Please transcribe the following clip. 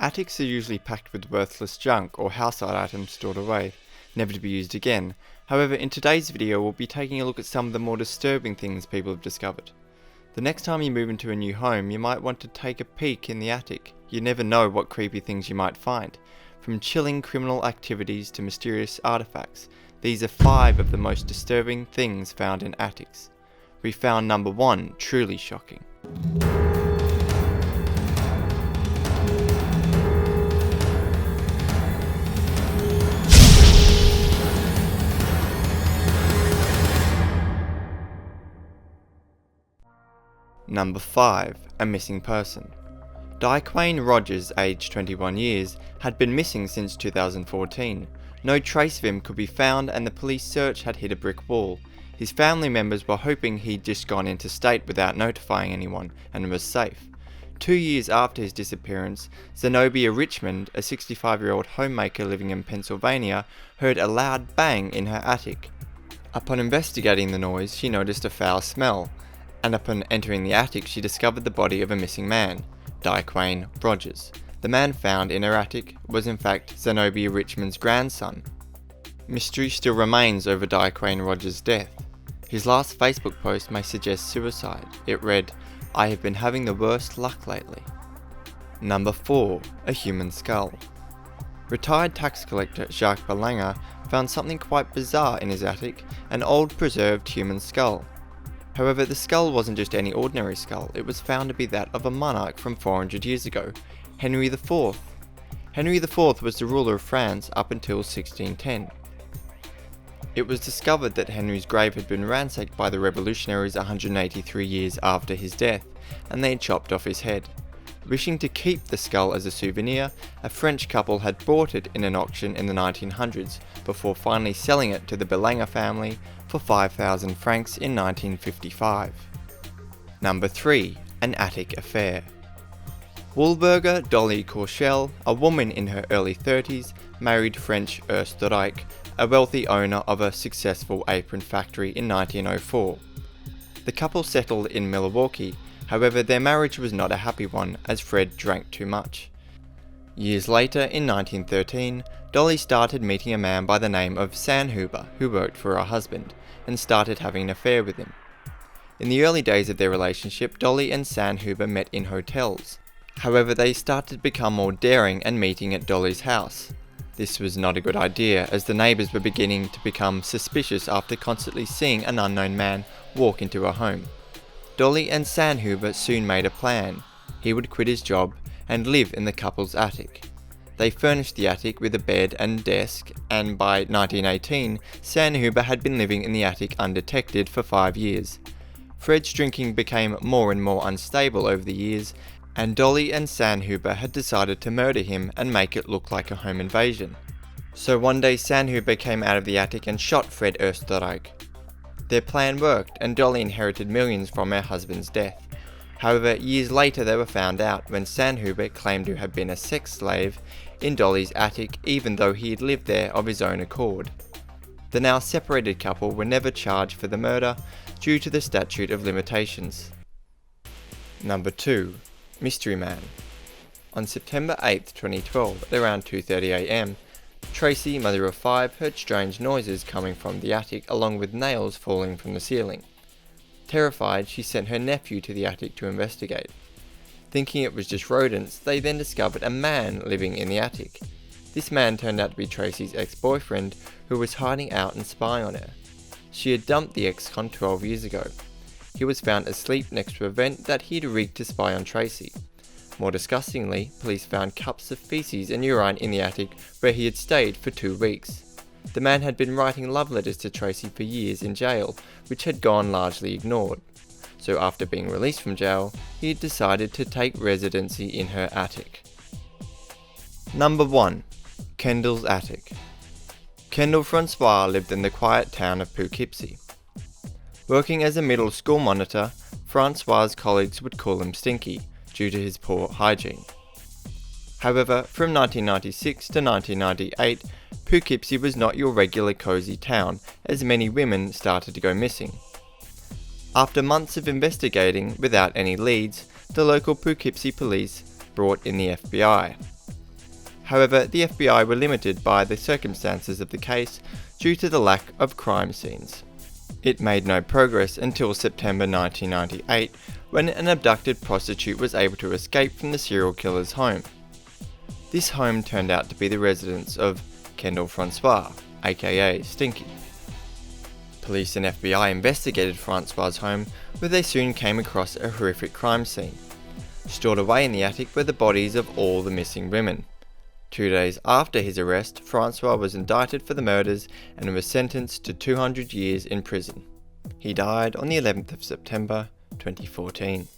Attics are usually packed with worthless junk or household items stored away, never to be used again. However, in today's video we'll be taking a look at some of the more disturbing things people have discovered. The next time you move into a new home, you might want to take a peek in the attic. You never know what creepy things you might find. From chilling criminal activities to mysterious artifacts, these are 5 of the most disturbing things found in attics. We found number 1 truly shocking. Number 5. A missing person. Dykwain Rogers, aged 21 years, had been missing since 2014. No trace of him could be found and the police search had hit a brick wall. His family members were hoping he'd just gone interstate without notifying anyone and was safe. 2 years after his disappearance, Zenobia Richmond, a 65-year-old homemaker living in Pennsylvania, heard a loud bang in her attic. Upon investigating the noise, she noticed a foul smell, and upon entering the attic she discovered the body of a missing man, Dykwain Rogers. The man found in her attic was in fact Zenobia Richmond's grandson. Mystery still remains over Dykwain Rogers' death. His last Facebook post may suggest suicide. It read, "I have been having the worst luck lately." Number 4. A human skull. Retired tax collector Jacques Belanger found something quite bizarre in his attic, an old preserved human skull. However, the skull wasn't just any ordinary skull, it was found to be that of a monarch from 400 years ago, Henry IV. Henry IV was the ruler of France up until 1610. It was discovered that Henry's grave had been ransacked by the revolutionaries 183 years after his death, and they had chopped off his head. Wishing to keep the skull as a souvenir, a French couple had bought it in an auction in the 1900s, before finally selling it to the Belanger family for 5,000 francs in 1955. Number 3. An attic affair. Wahlburger Dolly Korschel, a woman in her early 30s, married French Österreich, a wealthy owner of a successful apron factory in 1904. The couple settled in Milwaukee. However, their marriage was not a happy one, as Fred drank too much. Years later, in 1913, Dolly started meeting a man by the name of Sanhuber, who worked for her husband, and started having an affair with him. In the early days of their relationship, Dolly and Sanhuber met in hotels. However, they started to become more daring and meeting at Dolly's house. This was not a good idea, as the neighbours were beginning to become suspicious after constantly seeing an unknown man walk into her home. Dolly and Sanhuber soon made a plan. He would quit his job and live in the couple's attic. They furnished the attic with a bed and desk, and by 1918, Sanhuber had been living in the attic undetected for 5 years. Fred's drinking became more and more unstable over the years, and Dolly and Sanhuber had decided to murder him and make it look like a home invasion. So one day Sanhuber came out of the attic and shot Fred Österreich. Their plan worked, and Dolly inherited millions from her husband's death. However, years later they were found out when Sanhuber claimed to have been a sex slave in Dolly's attic, even though he had lived there of his own accord. The now separated couple were never charged for the murder due to the statute of limitations. Number 2. Mystery Man. On September 8, 2012, at around 2:30 am, Tracy, mother of 5, heard strange noises coming from the attic along with nails falling from the ceiling. Terrified, she sent her nephew to the attic to investigate. Thinking it was just rodents, they then discovered a man living in the attic. This man turned out to be Tracy's ex-boyfriend, who was hiding out and spying on her. She had dumped the ex-con 12 years ago. He was found asleep next to a vent that he'd rigged to spy on Tracy. More disgustingly, police found cups of feces and urine in the attic where he had stayed for 2 weeks. The man had been writing love letters to Tracy for years in jail, which had gone largely ignored. So after being released from jail, he had decided to take residency in her attic. Number 1. Kendalls Attic. Kendall Francois lived in the quiet town of Poughkeepsie. Working as a middle school monitor, Francois' colleagues would call him Stinky, due to his poor hygiene. However, from 1996 to 1998, Poughkeepsie was not your regular cozy town, as many women started to go missing. After months of investigating without any leads, the local Poughkeepsie police brought in the FBI. However, the FBI were limited by the circumstances of the case due to the lack of crime scenes. It made no progress until September 1998, when an abducted prostitute was able to escape from the serial killer's home. This home turned out to be the residence of Kendall Francois, aka Stinky. Police and FBI investigated Francois' home, where they soon came across a horrific crime scene. Stored away in the attic were the bodies of all the missing women. 2 days after his arrest, Francois was indicted for the murders and was sentenced to 200 years in prison. He died on the 11th of September 2014.